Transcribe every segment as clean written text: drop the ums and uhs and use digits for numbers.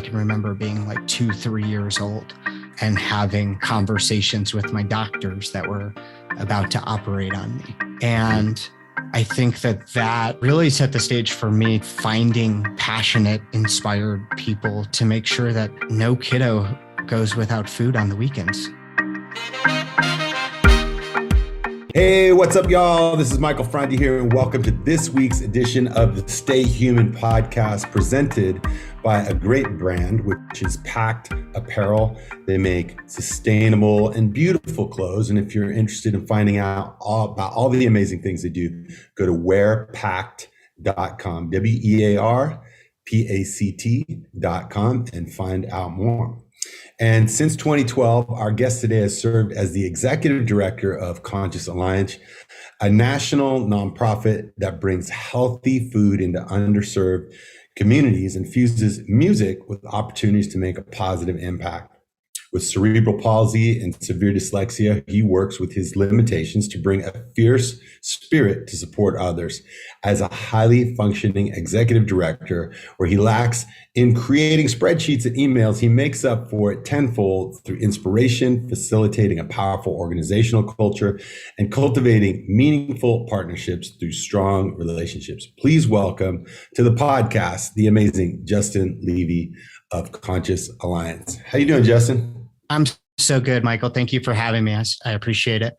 can remember being like 2-3 years old and having conversations with my doctors that were about to operate on me. And I think that really set the stage for me finding passionate, inspired people to make sure that no kiddo goes without food on the weekends. Hey, what's up, y'all? This is Michael Franti here, and welcome to this week's edition of the Stay Human podcast, presented by a great brand, which is Pact Apparel. They make sustainable and beautiful clothes. And if you're interested in finding out about all the amazing things they do, go to wearpact.com, wearpact.com, and find out more. And since 2012, our guest today has served as the executive director of Conscious Alliance, a national nonprofit that brings healthy food into underserved communities and fuses music with opportunities to make a positive impact. With cerebral palsy and severe dyslexia, he works with his limitations to bring a fierce spirit to support others. As a highly functioning executive director, where he lacks in creating spreadsheets and emails, he makes up for it tenfold through inspiration, facilitating a powerful organizational culture, and cultivating meaningful partnerships through strong relationships. Please welcome to the podcast the amazing Justin Levy of Conscious Alliance. How you doing, Justin? I'm so good, Michael. Thank you for having me. I appreciate it.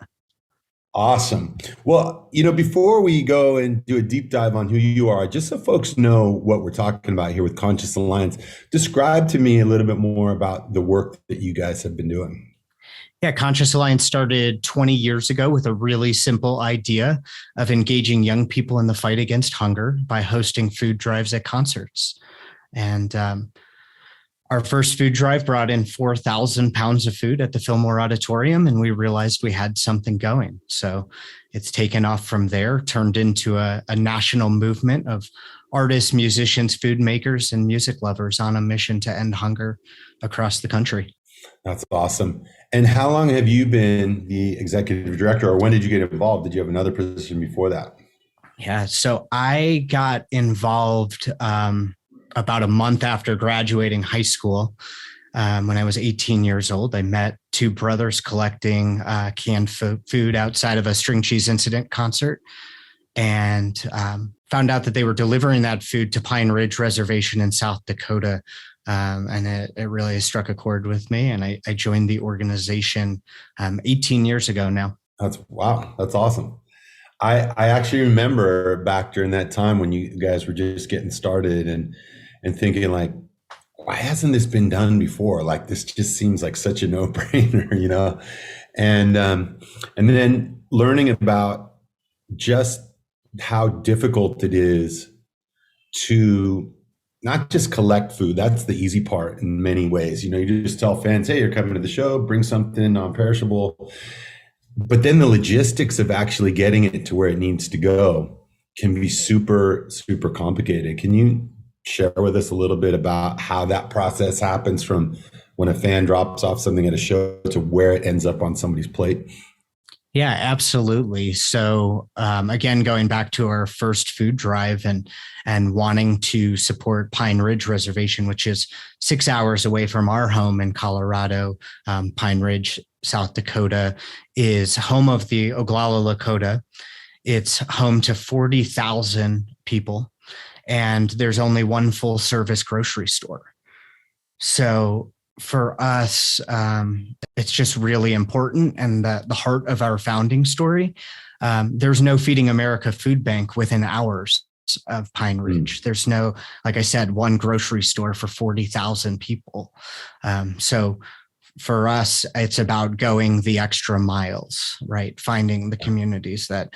Awesome. Well, before we go and do a deep dive on who you are, just so folks know what we're talking about here with Conscious Alliance, describe to me a little bit more about the work that you guys have been doing. Yeah, Conscious Alliance started 20 years ago with a really simple idea of engaging young people in the fight against hunger by hosting food drives at concerts. And our first food drive brought in 4,000 pounds of food at the Fillmore Auditorium, and we realized we had something going. So it's taken off from there, turned into a national movement of artists, musicians, food makers, and music lovers on a mission to end hunger across the country. That's awesome. And how long have you been the executive director, or when did you get involved? Did you have another position before that? Yeah, so I got involved about a month after graduating high school. When I was 18 years old, I met two brothers collecting canned food outside of a string cheese incident concert, and found out that they were delivering that food to Pine Ridge Reservation in South Dakota. And it really struck a chord with me, and I joined the organization 18 years ago now. Wow. That's awesome. I actually remember back during that time when you guys were just getting started and thinking like, why hasn't this been done before? Like, this just seems like such a no-brainer, and then learning about just how difficult it is to not just collect food. That's the easy part in many ways. You just tell fans, hey, you're coming to the show, bring something non-perishable. But then the logistics of actually getting it to where it needs to go can be super, super complicated. Can you share with us a little bit about how that process happens from when a fan drops off something at a show to where it ends up on somebody's plate? Yeah, absolutely. So again, going back to our first food drive and wanting to support Pine Ridge Reservation, which is 6 hours away from our home in Colorado. Pine Ridge, South Dakota, is home of the Oglala Lakota. It's home to 40,000 people, and there's only one full service grocery store. So for us, it's just really important, and the heart of our founding story. There's no Feeding America food bank within hours of Pine Ridge. There's no, like I said, one grocery store for 40,000 people. So for us, it's about going the extra miles, right? Finding the communities that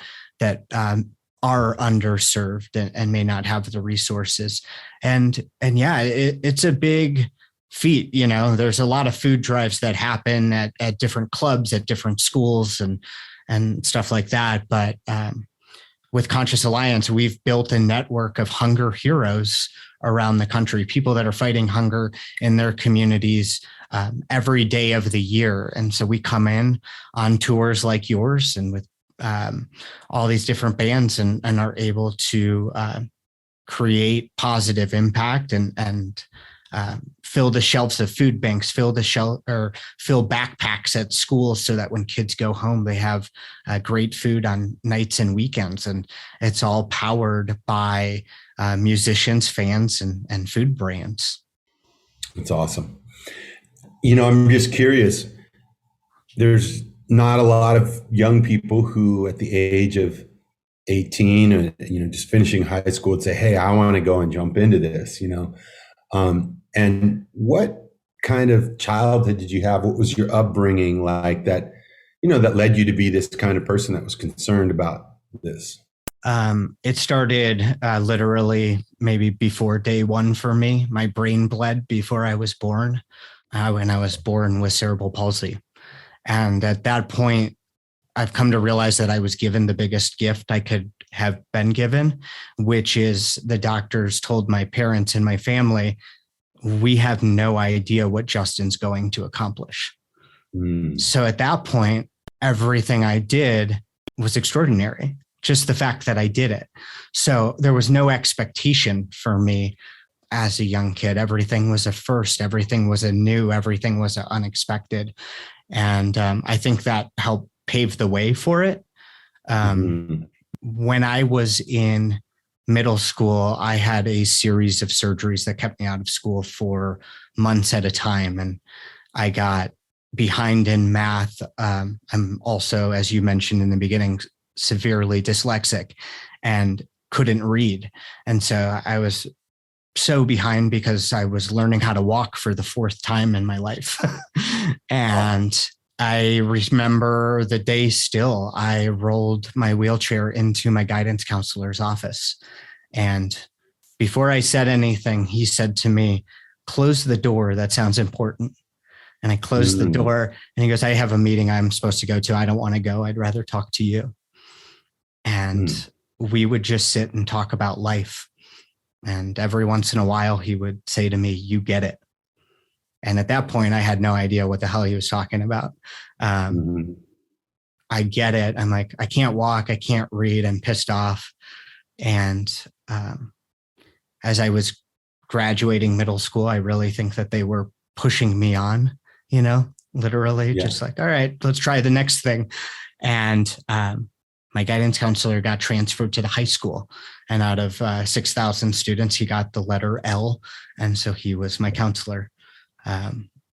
are underserved and may not have the resources. And yeah, it's a big feat. There's a lot of food drives that happen at different clubs, at different schools and stuff like that. But with Conscious Alliance, we've built a network of hunger heroes around the country, people that are fighting hunger in their communities every day of the year. And so we come in on tours like yours and with all these different bands and are able to create positive impact and fill the shelves of food banks, fill backpacks at schools so that when kids go home, they have great food on nights and weekends. And it's all powered by musicians, fans, and food brands. That's awesome. I'm just curious. There's not a lot of young people who at the age of 18 or, just finishing high school would say, hey, I want to go and jump into this, and what kind of childhood did you have? What was your upbringing like that, that led you to be this kind of person that was concerned about this? It started literally maybe before day one for me. My brain bled before I was born, when I was born with cerebral palsy. And at that point, I've come to realize that I was given the biggest gift I could have been given, which is the doctors told my parents and my family, we have no idea what Justin's going to accomplish. So at that point, everything I did was extraordinary. Just the fact that I did it. So there was no expectation for me as a young kid. Everything was a first, everything was a new, everything was unexpected. And I think that helped pave the way for it. When I was in middle school, I had a series of surgeries that kept me out of school for months at a time. And I got behind in math. I'm also, as you mentioned in the beginning, severely dyslexic and couldn't read. And so I was so behind because I was learning how to walk for the fourth time in my life. And I remember the day still, I rolled my wheelchair into my guidance counselor's office. And before I said anything, he said to me, close the door. That sounds important. And I closed the door and he goes, I have a meeting I'm supposed to go to. I don't want to go. I'd rather talk to you. And we would just sit and talk about life. And every once in a while, he would say to me, you get it. And at that point, I had no idea what the hell he was talking about. I get it. I'm like, I can't walk. I can't read. I'm pissed off. And as I was graduating middle school, I really think that they were pushing me on, literally just like, all right, let's try the next thing. And my guidance counselor got transferred to the high school, and out of 6,000 students, he got the letter L. And so he was my counselor.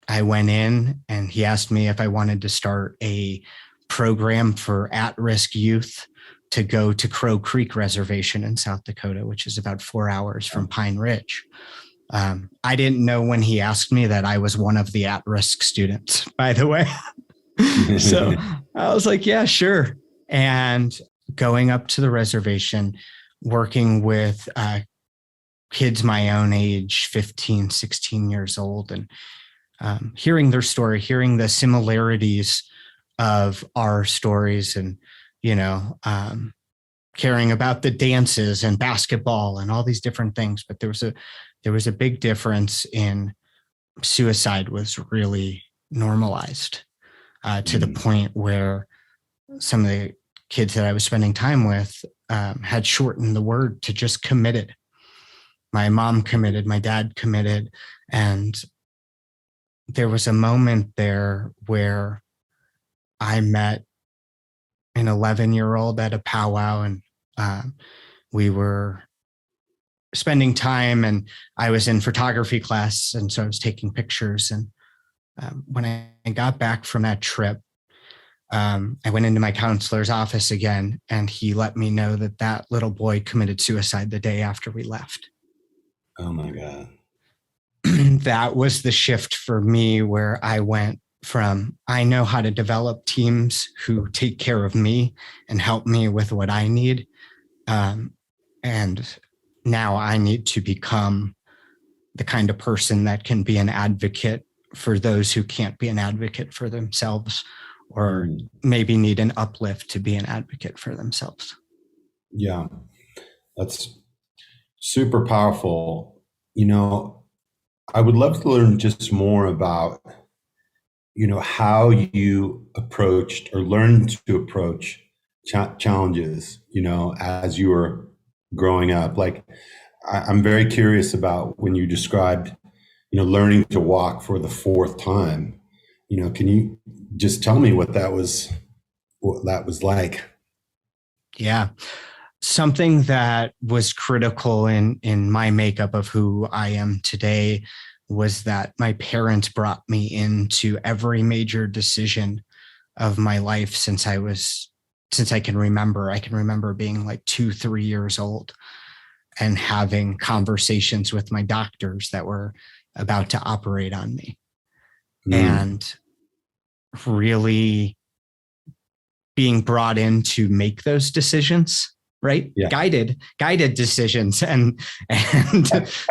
I went in and he asked me if I wanted to start a program for at-risk youth to go to Crow Creek Reservation in South Dakota, which is about 4 hours from Pine Ridge. I didn't know when he asked me that I was one of the at-risk students, by the way. So I was like, yeah, sure. And going up to the reservation, working with kids my own age, 15, 16 years old, and hearing their story, hearing the similarities of our stories, and, caring about the dances and basketball and all these different things. But there was a big difference in suicide was really normalized to the point where some of the kids that I was spending time with had shortened the word to just committed. My mom committed, my dad committed. And there was a moment there where I met an 11-year-old at a powwow, and we were spending time, and I was in photography class. And so I was taking pictures. And when I got back from that trip, I went into my counselor's office again, and he let me know that that little boy committed suicide the day after we left. Oh my God. That was the shift for me, where I went from, I know how to develop teams who take care of me and help me with what I need. And now I need to become the kind of person that can be an advocate for those who can't be an advocate for themselves, or maybe need an uplift to be an advocate for themselves. Yeah, that's super powerful. I would love to learn just more about, how you approached or learned to approach challenges, as you were growing up. Like, I'm very curious about when you described, learning to walk for the fourth time. Can you just tell me what that was like? Yeah. Something that was critical in my makeup of who I am today was that my parents brought me into every major decision of my life since I can remember. I can remember being like 2, 3 years old and having conversations with my doctors that were about to operate on me, and really being brought in to make those decisions, right? Yeah. Guided decisions and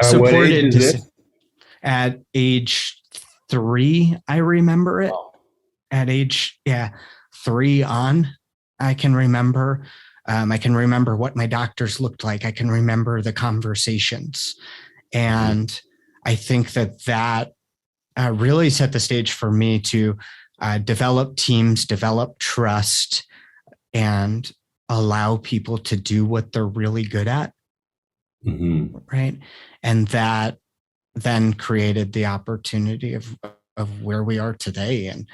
supported decisions. At age 3, I remember it. Oh. At age 3 on, I can remember. I can remember what my doctors looked like. I can remember the conversations, and I think that really set the stage for me to develop teams, develop trust, and allow people to do what they're really good at. Right. And that then created the opportunity of where we are today, and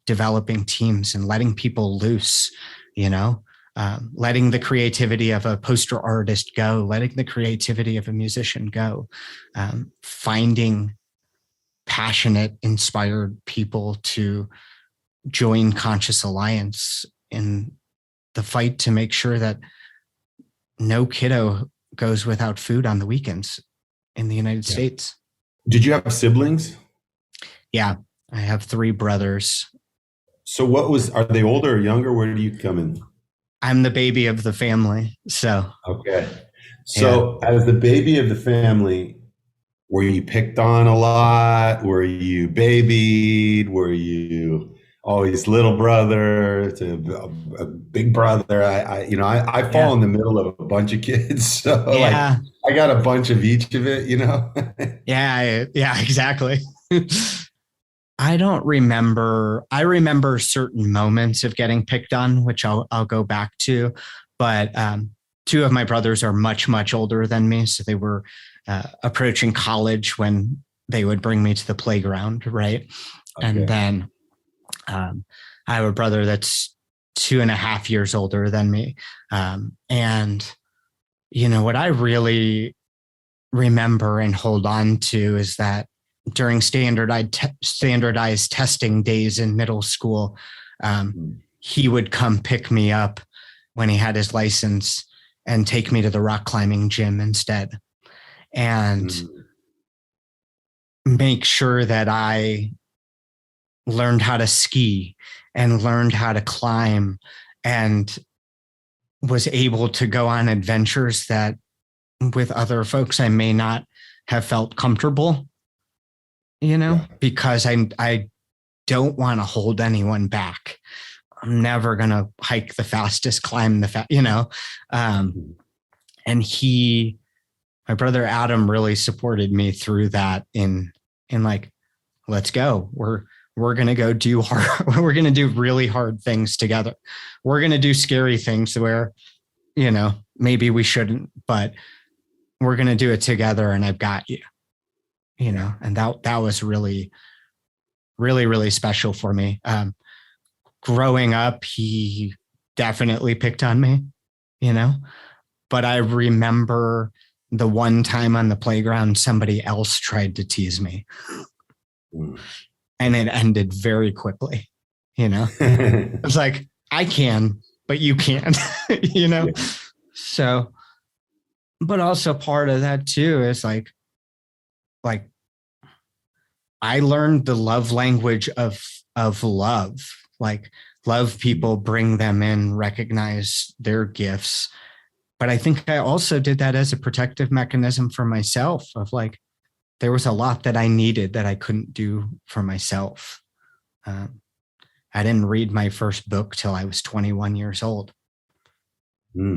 developing teams and letting people loose, letting the creativity of a poster artist go, letting the creativity of a musician go, finding passionate, inspired people to join Conscious Alliance in the fight to make sure that no kiddo goes without food on the weekends in the United States. Did you have siblings? Yeah, I have 3 brothers. So are they older or younger? Where do you come in? I'm the baby of the family. So, okay. So as the baby of the family, were you picked on a lot? Were you babied? Were you always little brother to a big brother? I fall in the middle of a bunch of kids. So I got a bunch of each of it, Yeah, exactly. I don't remember. I remember certain moments of getting picked on, which I'll go back to. But 2 of my brothers are much, much older than me. So they were approaching college when they would bring me to the playground. Right. Okay. And then I have a brother that's 2.5 years older than me. And, what I really remember and hold on to is that during standardized testing days in middle school, he would come pick me up when he had his license and take me to the rock climbing gym instead, and make sure that I learned how to ski and learned how to climb and was able to go on adventures that with other folks I may not have felt comfortable, because I don't want to hold anyone back. I'm never going to hike the fastest, climb the and my brother Adam really supported me through that in like, let's go. We're going to go do we're going to do really hard things together. We're going to do scary things where, maybe we shouldn't, but we're going to do it together, and I've got you, and that was really, really, really special for me. Growing up, he definitely picked on me, but I remember the one time on the playground, somebody else tried to tease me, and it ended very quickly. It's like, I can, but you can't, Yeah. So, but also part of that too is like I learned the love language of love, like love people, bring them in, recognize their gifts. But I think I also did that as a protective mechanism for myself of like, there was a lot that I needed that I couldn't do for myself. I didn't read my first book till I was 21 years old.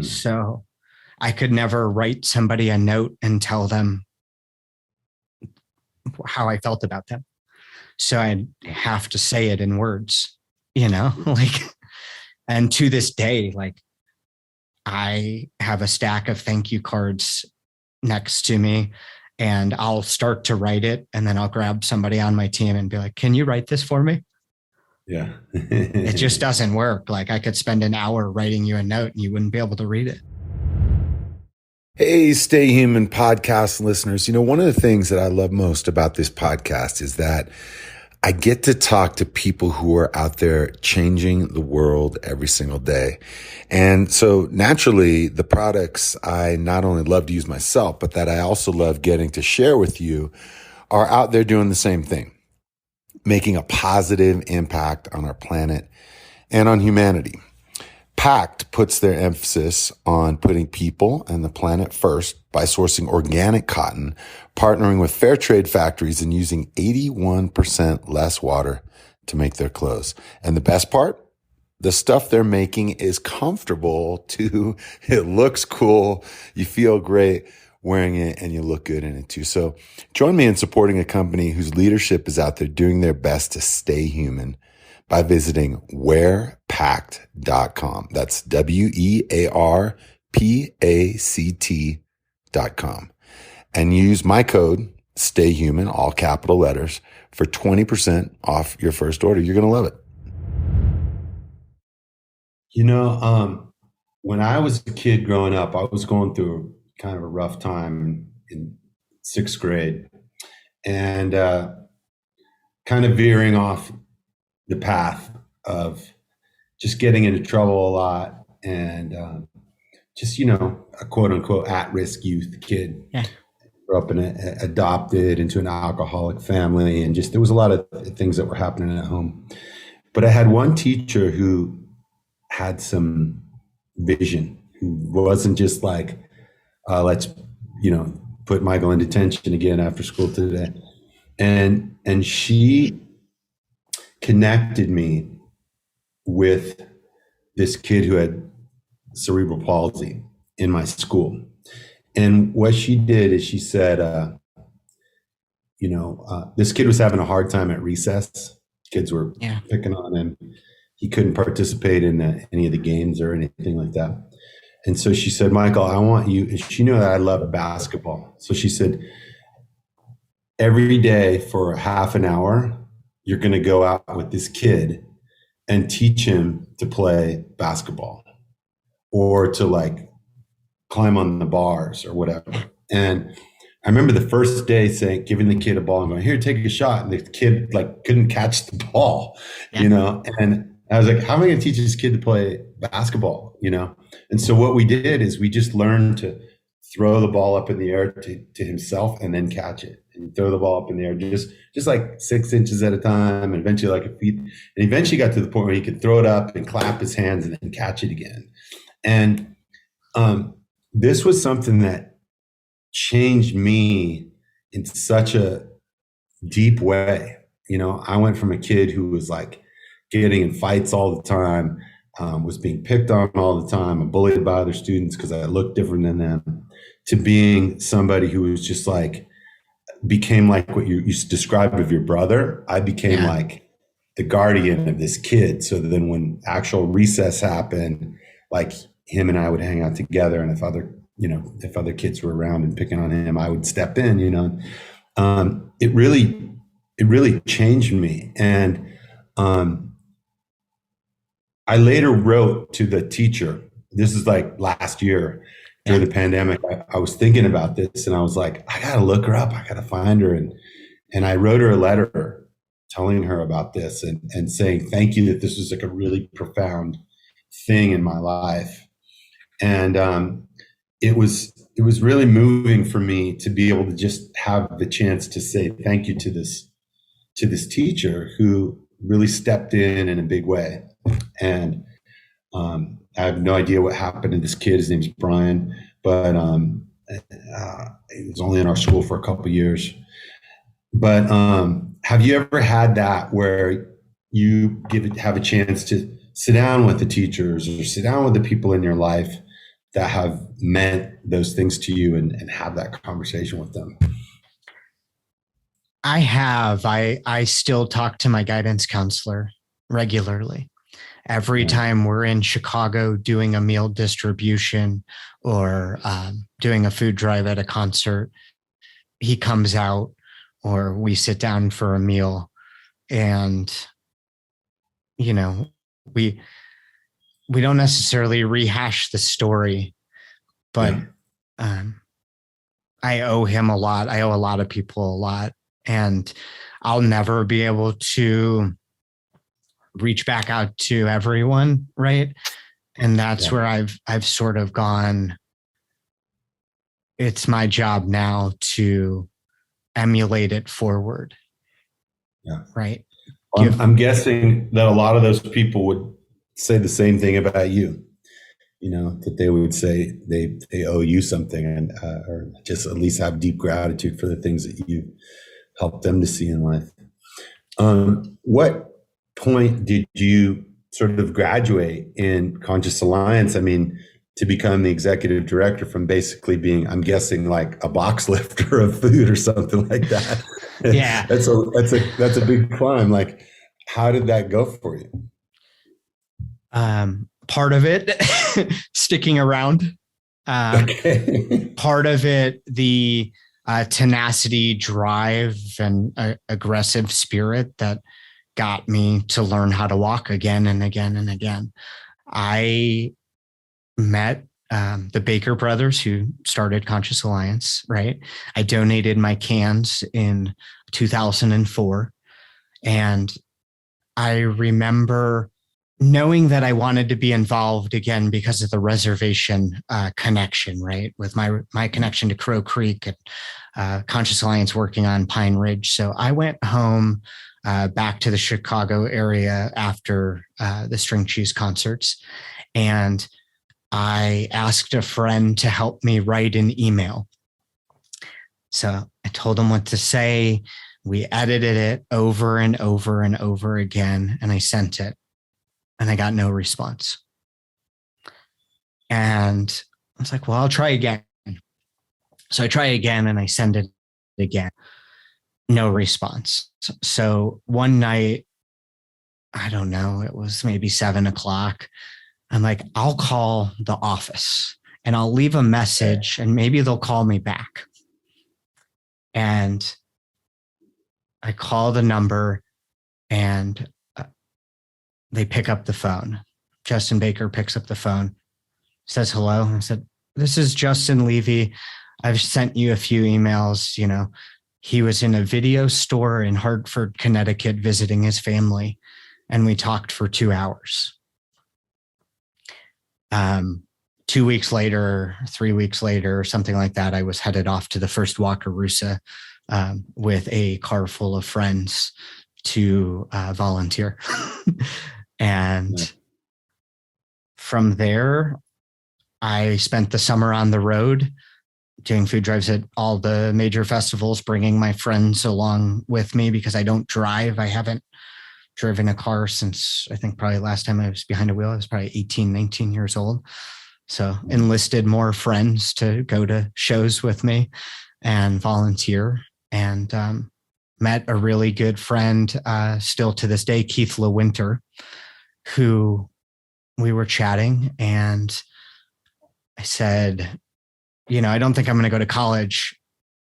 So I could never write somebody a note and tell them how I felt about them. So I'd have to say it in words, and to this day, like I have a stack of thank you cards next to me, and I'll start to write it. And then I'll grab somebody on my team and be like, can you write this for me? Yeah. It just doesn't work. Like I could spend an hour writing you a note and you wouldn't be able to read it. Hey, Stay Human podcast listeners. One of the things that I love most about this podcast is that I get to talk to people who are out there changing the world every single day. And so naturally, the products I not only love to use myself, but that I also love getting to share with you are out there doing the same thing, making a positive impact on our planet and on humanity. Pact puts their emphasis on putting people and the planet first by sourcing organic cotton, partnering with fair trade factories, and using 81% less water to make their clothes. And the best part? The stuff they're making is comfortable too. It looks cool. You feel great wearing it and you look good in it too. So join me in supporting a company whose leadership is out there doing their best to stay human by visiting wearpact.com. That's wearpact.com. And use my code, STAYHUMAN, all capital letters, for 20% off your first order. You're going to love it. When I was a kid growing up, I was going through kind of a rough time in sixth grade and kind of veering off the path of just getting into trouble a lot and just, a quote unquote at-risk youth kid. Yeah. Grew up adopted into an alcoholic family, and just there was a lot of things that were happening at home. But I had one teacher who had some vision, who wasn't just like, let's, put Michael in detention again after school today. And she connected me with this kid who had cerebral palsy in my school. And what she did is she said, this kid was having a hard time at recess. Kids were picking on him. He couldn't participate in any of the games or anything like that. And so she said, Michael, I want you, she knew that I loved basketball. So she said, every day for half an hour, you're going to go out with this kid and teach him to play basketball or to like climb on the bars or whatever. And I remember the first day giving the kid a ball and going, here, take a shot. And the kid like couldn't catch the ball, and I was like, how am I going to teach this kid to play basketball? And so what we did is we just learned to throw the ball up in the air to himself and then catch it, and throw the ball up in the air, just like 6 inches at a time, and eventually like a feet. And eventually got to the point where he could throw it up and clap his hands and then catch it again. And this was something that changed me in such a deep way. I went from a kid who was like getting in fights all the time, was being picked on all the time and bullied by other students because I looked different than them, to being somebody who was just like, became like what you described of your brother. I became like the guardian of this kid. So then when actual recess happened, like him and I would hang out together. And if other kids were around and picking on him, I would step in, it really changed me. And I later wrote to the teacher. This is like last year during the pandemic. I was thinking about this and I was like, I got to look her up. I got to find her. And I wrote her a letter telling her about this and saying, thank you, that this was like a really profound thing in my life. And it was really moving for me to be able to just have the chance to say thank you to this teacher who really stepped in a big way. And I have no idea what happened to this kid. His name's Brian, but he was only in our school for a couple of years. But have you ever had that where you have a chance to sit down with the teachers or sit down with the people in your life that have meant those things to you and have that conversation with them? I have. I still talk to my guidance counselor regularly. Every time we're in Chicago doing a meal distribution or doing a food drive at a concert, he comes out or we sit down for a meal, and, you know, we don't necessarily rehash the story, but Yeah. I owe him a lot. I owe a lot of people a lot, and I'll never be able to reach back out to everyone, right? And that's where I've sort of gone, it's my job now to emulate it forward. Yeah. Right. I'm guessing that a lot of those people would say the same thing about you, that they would say they owe you something, and or just at least have deep gratitude for the things that you helped them to see in life. What point did you sort of graduate in Conscious Alliance? I mean, to become the executive director from basically being, I'm guessing, like a box lifter of food or something like that. Yeah. That's a big climb. Like, how did that go for you? Part of it, sticking around. Okay. Part of it, the tenacity, drive, and aggressive spirit that got me to learn how to walk again and again and again. I met the Baker brothers who started Conscious Alliance, right? I donated my cans in 2004. And I remember knowing that I wanted to be involved again because of the reservation connection, right? With my connection to Crow Creek and Conscious Alliance working on Pine Ridge. So I went home back to the Chicago area after the String Cheese concerts, and I asked a friend to help me write an email. So I told him what to say. We edited it over and over and over again, and I sent it, and I got no response. And I was like, well, I'll try again. So I try again, and I send it again. No response. So one night, I don't know, it was maybe 7:00. I'm like, I'll call the office and I'll leave a message and maybe they'll call me back. And I call the number and they pick up the phone. Justin Baker picks up the phone, says hello. I said, this is Justin Levy. I've sent you a few emails. He was in a video store in Hartford, Connecticut, visiting his family, and we talked for 2 hours. 2 weeks later, 3 weeks later, something like that, I was headed off to the first Wakarusa with a car full of friends to volunteer. And from there, I spent the summer on the road doing food drives at all the major festivals, bringing my friends along with me because I don't drive. I haven't driven a car since I think probably last time I was behind a wheel, I was probably 18, 19 years old. So enlisted more friends to go to shows with me and volunteer, and met a really good friend still to this day, Keith LeWinter, who we were chatting, and I said, I don't think I'm going to go to college.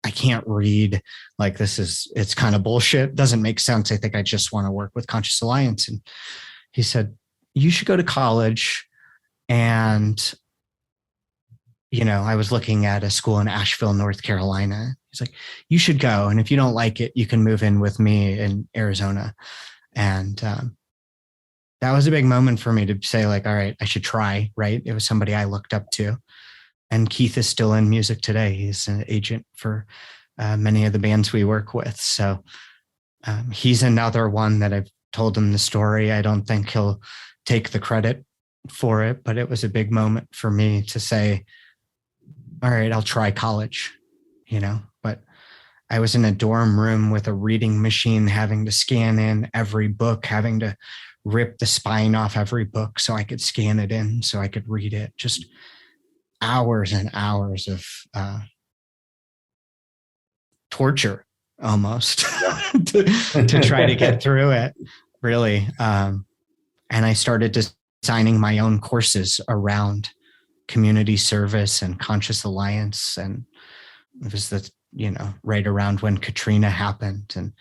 I can't read. Like, it's kind of bullshit. Doesn't make sense. I think I just want to work with Conscious Alliance. And he said, you should go to college. And, I was looking at a school in Asheville, North Carolina. He's like, you should go. And if you don't like it, you can move in with me in Arizona. And that was a big moment for me to say, like, all right, I should try, right? It was somebody I looked up to. And Keith is still in music today. He's an agent for many of the bands we work with. So he's another one that I've told him the story. I don't think he'll take the credit for it, but it was a big moment for me to say, all right, I'll try college, but I was in a dorm room with a reading machine, having to scan in every book, having to rip the spine off every book so I could scan it in, so I could read it. Just hours and hours of torture almost to try to get through it, really. And I started designing my own courses around community service and Conscious Alliance. And it was the right around when Katrina happened, and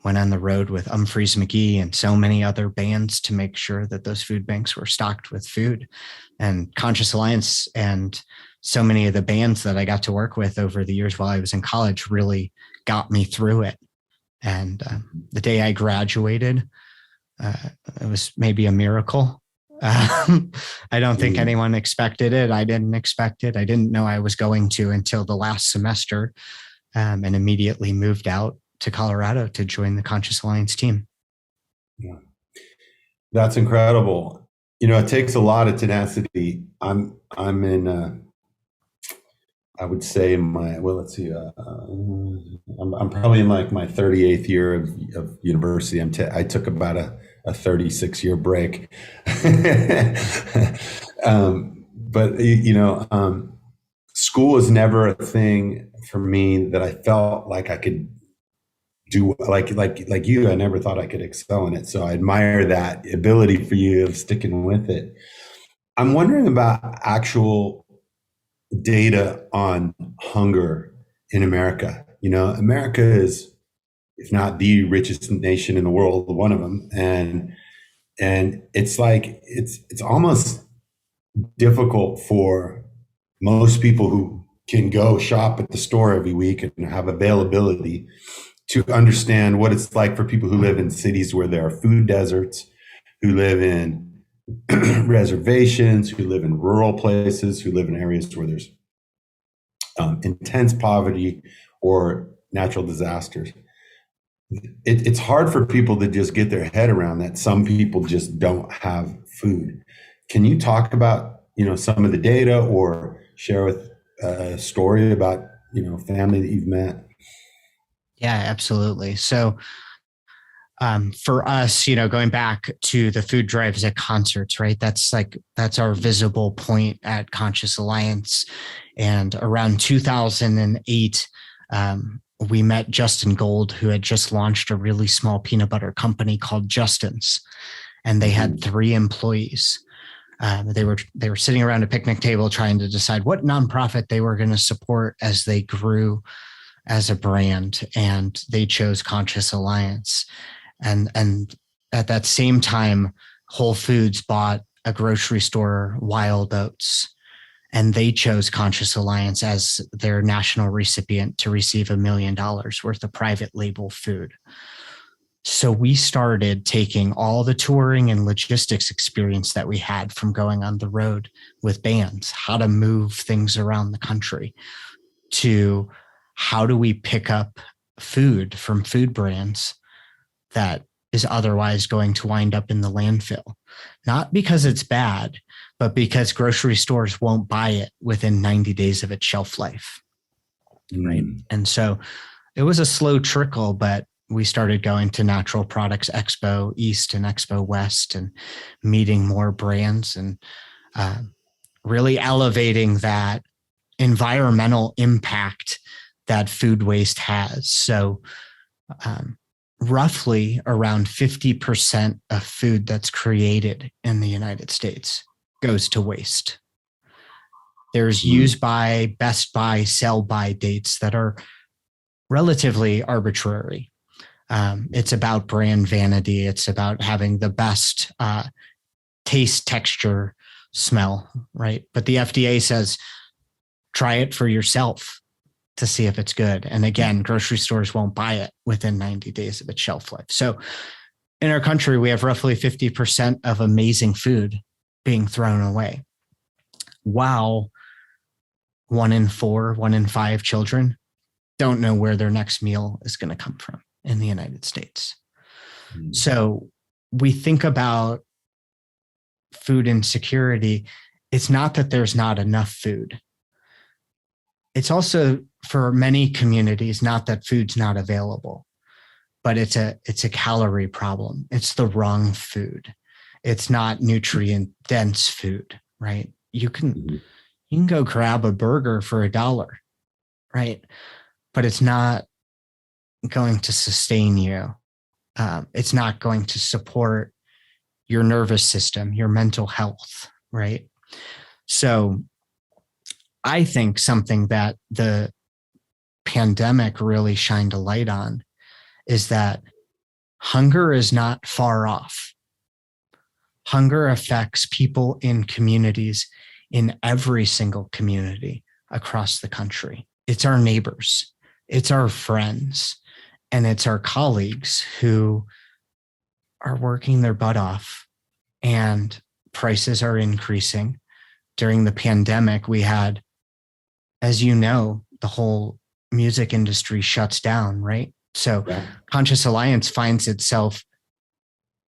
went on the road with Humphreys McGee and so many other bands to make sure that those food banks were stocked with food. And Conscious Alliance and so many of the bands that I got to work with over the years while I was in college really got me through it. And the day I graduated, it was maybe a miracle. I don't think anyone expected it. I didn't expect it. I didn't know I was going to until the last semester, and immediately moved out to Colorado to join the Conscious Alliance team. Yeah. That's incredible. It takes a lot of tenacity. I'm in, I would say I'm probably in like my 38th year of university. I took about a 36-year break. But school was never a thing for me that I felt like I could do, like you. I never thought I could excel in it. So I admire that ability for you of sticking with it. I'm wondering about actual data on hunger in America. America is, if not the richest nation in the world, one of them. And it's like, it's almost difficult for most people who can go shop at the store every week and have availability to understand what it's like for people who live in cities where there are food deserts, who live in reservations, who live in rural places, who live in areas where there's intense poverty or natural disasters. It's hard for people to just get their head around that some people just don't have food. Can you talk about, some of the data, or share with a story about, family that you've met? Yeah, absolutely. So for us, going back to the food drives at concerts, right? That's our visible point at Conscious Alliance. And around 2008, we met Justin Gold, who had just launched a really small peanut butter company called Justin's, and they had 3 employees. They were sitting around a picnic table trying to decide what nonprofit they were going to support as they grew as a brand, and they chose Conscious Alliance. And at that same time, Whole Foods bought a grocery store, Wild Oats, and they chose Conscious Alliance as their national recipient to receive $1 million worth of private label food. So we started taking all the touring and logistics experience that we had from going on the road with bands, how to move things around the country, to how do we pick up food from food brands that is otherwise going to wind up in the landfill. Not because it's bad, but because grocery stores won't buy it within 90 days of its shelf life. Right. And so it was a slow trickle, but we started going to Natural Products Expo East and Expo West and meeting more brands and really elevating that environmental impact that food waste has. So roughly around 50% of food that's created in the United States goes to waste. There's use by, best by, sell by dates that are relatively arbitrary. It's about brand vanity. It's about having the best taste, texture, smell, right? But the FDA says, try it for yourself to see if it's good. And again, grocery stores won't buy it within 90 days of its shelf life. So in our country, we have roughly 50% of amazing food being thrown away. Wow. 1 in 4, 1 in 5 children don't know where their next meal is going to come from in the United States. So we think about food insecurity. It's not that there's not enough food. It's also, for many communities, not that food's not available, but it's a calorie problem. It's the wrong food. It's not nutrient dense food, right? You can go grab a burger for $1, right? But it's not going to sustain you. It's not going to support your nervous system, your mental health, right? So I think something that the pandemic really shined a light on is that hunger is not far off. Hunger affects people in communities, in every single community across the country. It's our neighbors, it's our friends, and it's our colleagues who are working their butt off, and prices are increasing. During the pandemic, we had, as you know, the whole music industry shuts down, right? So Conscious Alliance finds itself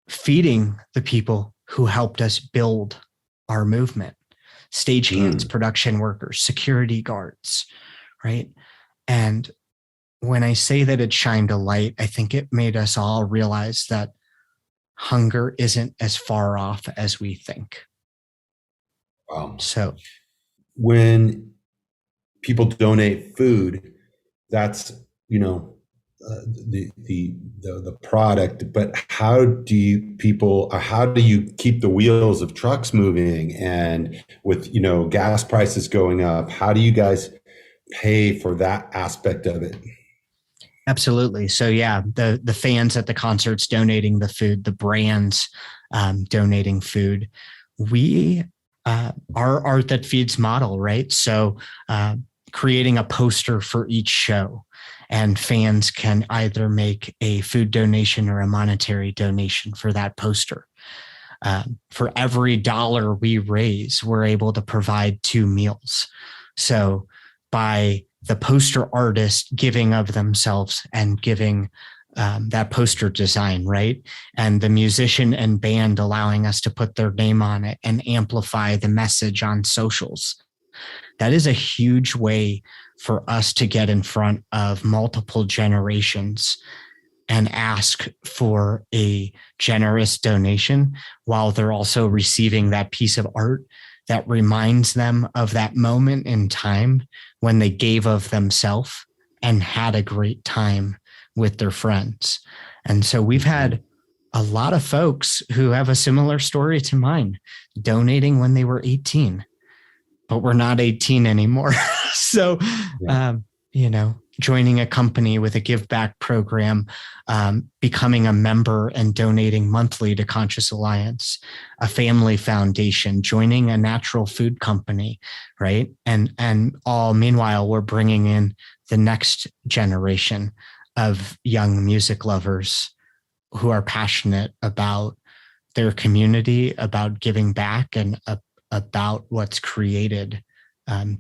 feeding the people who helped us build our movement: stagehands, production workers, security guards, right? And when I say that it shined a light, I think it made us all realize that hunger isn't as far off as we think. Wow. So when people donate food, that's, the product, but how do you keep the wheels of trucks moving? And with, gas prices going up, how do you guys pay for that aspect of it? Absolutely. So yeah, the fans at the concerts donating the food, the brands donating food. We our Art That Feeds model, right? So creating a poster for each show, and fans can either make a food donation or a monetary donation for that poster. For every dollar we raise, we're able to provide 2 meals. So by the poster artist giving of themselves and giving that poster design, right? And the musician and band allowing us to put their name on it and amplify the message on socials. That is a huge way for us to get in front of multiple generations and ask for a generous donation while they're also receiving that piece of art that reminds them of that moment in time when they gave of themselves and had a great time with their friends. And so we've had a lot of folks who have a similar story to mine, donating when they were 18, but we're not 18 anymore. So, joining a company with a give back program, becoming a member and donating monthly to Conscious Alliance, a family foundation, joining a natural food company, right? And all meanwhile, we're bringing in the next generation of young music lovers who are passionate about their community, about giving back, and about what's created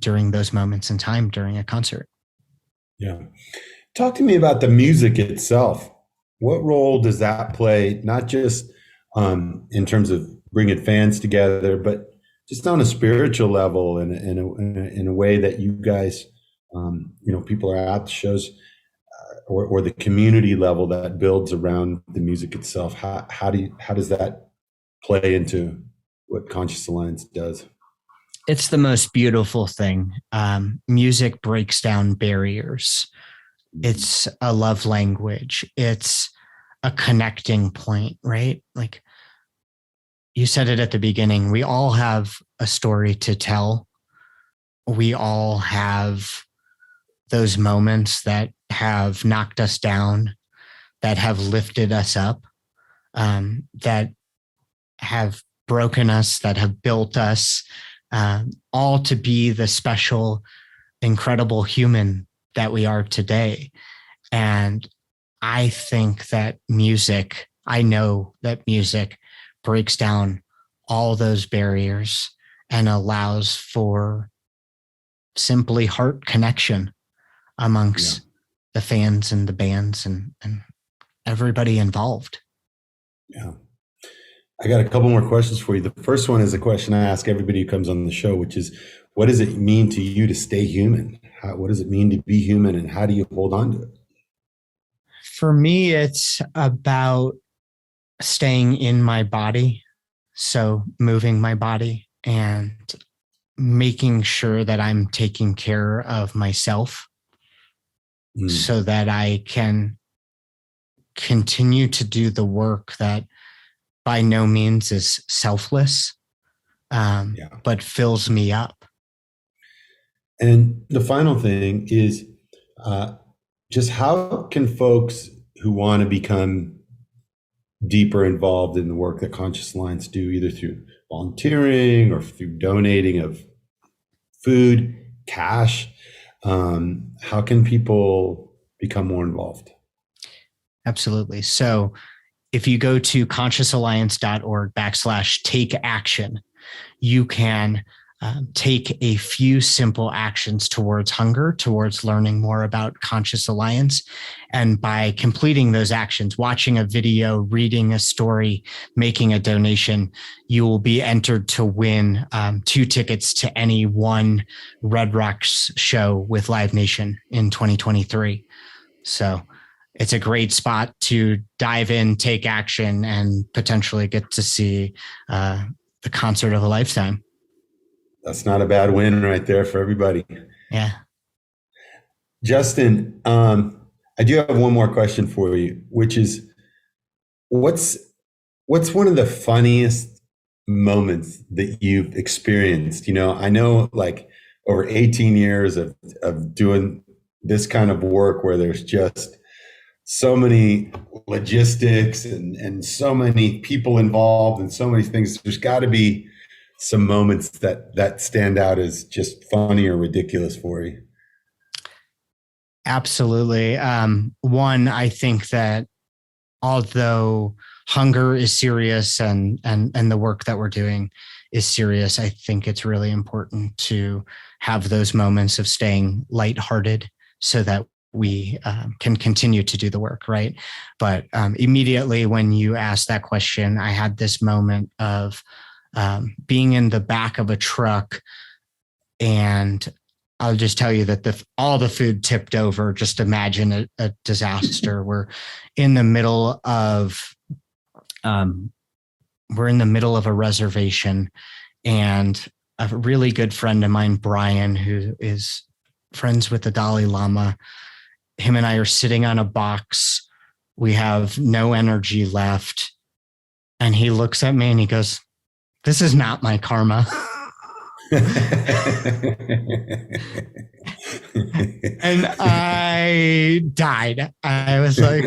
during those moments in time during a concert. Yeah. Talk to me about the music itself. What role does that play, not just in terms of bringing fans together, but just on a spiritual level, in a way that you guys, people are at the shows, or the community level that builds around the music itself. How does that play into what Conscious Alliance does? It's the most beautiful thing. Music breaks down barriers. It's a love language. It's a connecting point, right? Like you said it at the beginning, we all have a story to tell. We all have those moments that have knocked us down, that have lifted us up, that have broken us, that have built us, all to be the special, incredible human that we are today. And I think that I know that music breaks down all those barriers and allows for simply heart connection amongst the fans and the bands and everybody involved. Yeah. I got a couple more questions for you. The first one is a question I ask everybody who comes on the show, which is, what does it mean to you to stay human? What does it mean to be human, and how do you hold on to it? For me, it's about staying in my body. So moving my body and making sure that I'm taking care of myself so that I can continue to do the work that by no means is selfless, but fills me up. And the final thing is, just how can folks who want to become deeper involved in the work that Conscious Alliance do, either through volunteering or through donating of food, cash, how can people become more involved? Absolutely. So if you go to consciousalliance.org/take action, you can take a few simple actions towards hunger, towards learning more about Conscious Alliance. And by completing those actions, watching a video, reading a story, making a donation, you will be entered to win 2 tickets to any one Red Rocks show with Live Nation in 2023. So it's a great spot to dive in, take action, and potentially get to see the concert of a lifetime. That's not a bad win right there for everybody. Yeah. Justin, I do have one more question for you, which is what's one of the funniest moments that you've experienced? I know like over 18 years of doing this kind of work where there's just so many logistics and so many people involved and so many things. There's got to be some moments that stand out as just funny or ridiculous for you. Absolutely. One, I think that although hunger is serious and the work that we're doing is serious, I think it's really important to have those moments of staying lighthearted so that we can continue to do the work, right? But immediately when you asked that question, I had this moment of being in the back of a truck, and I'll just tell you that all the food tipped over. Just imagine a disaster. We're in the middle of a reservation, and a really good friend of mine, Brian, who is friends with the Dalai Lama, him and I are sitting on a box. We have no energy left, and he looks at me and he goes, "This is not my karma." And I died. I was like,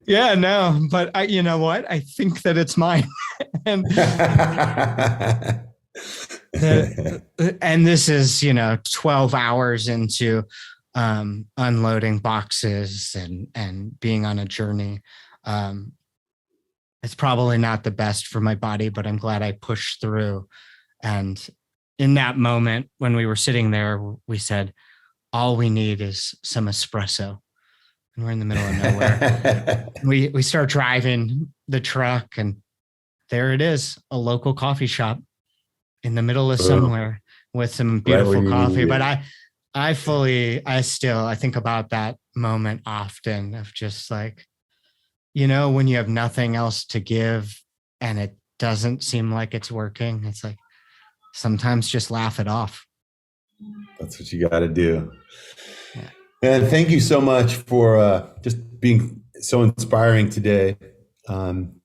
yeah, no, but you know what? I think that it's mine. And this is, 12 hours into unloading boxes and being on a journey. It's probably not the best for my body, but I'm glad I pushed through. And in that moment, when we were sitting there, we said, all we need is some espresso. And we're in the middle of nowhere. We start driving the truck, and there it is, a local coffee shop in the middle of somewhere with some beautiful coffee. But I think about that moment often of just like, when you have nothing else to give and it doesn't seem like it's working, it's like, sometimes just laugh it off. That's what you got to do. Yeah. And thank you so much for just being so inspiring today.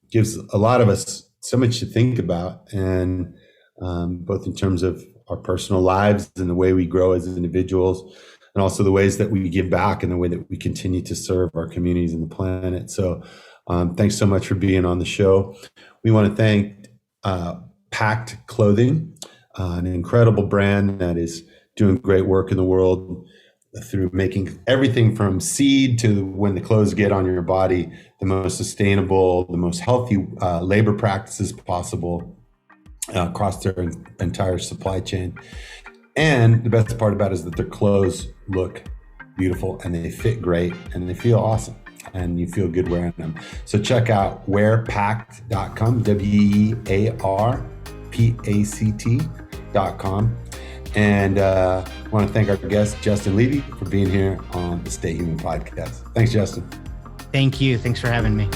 Gives a lot of us so much to think about, and both in terms of our personal lives and the way we grow as individuals, and also the ways that we give back and the way that we continue to serve our communities and the planet. So thanks so much for being on the show. We want to thank Packed Clothing, an incredible brand that is doing great work in the world through making everything from seed to when the clothes get on your body, the most sustainable, the most healthy labor practices possible across their entire supply chain. And the best part about it is that their clothes look beautiful and they fit great and they feel awesome and you feel good wearing them. So check out wearpact.com, wearpact.com. And I want to thank our guest, Justin Levy, for being here on the Stay Human podcast. Thanks, Justin. Thank you. Thanks for having me.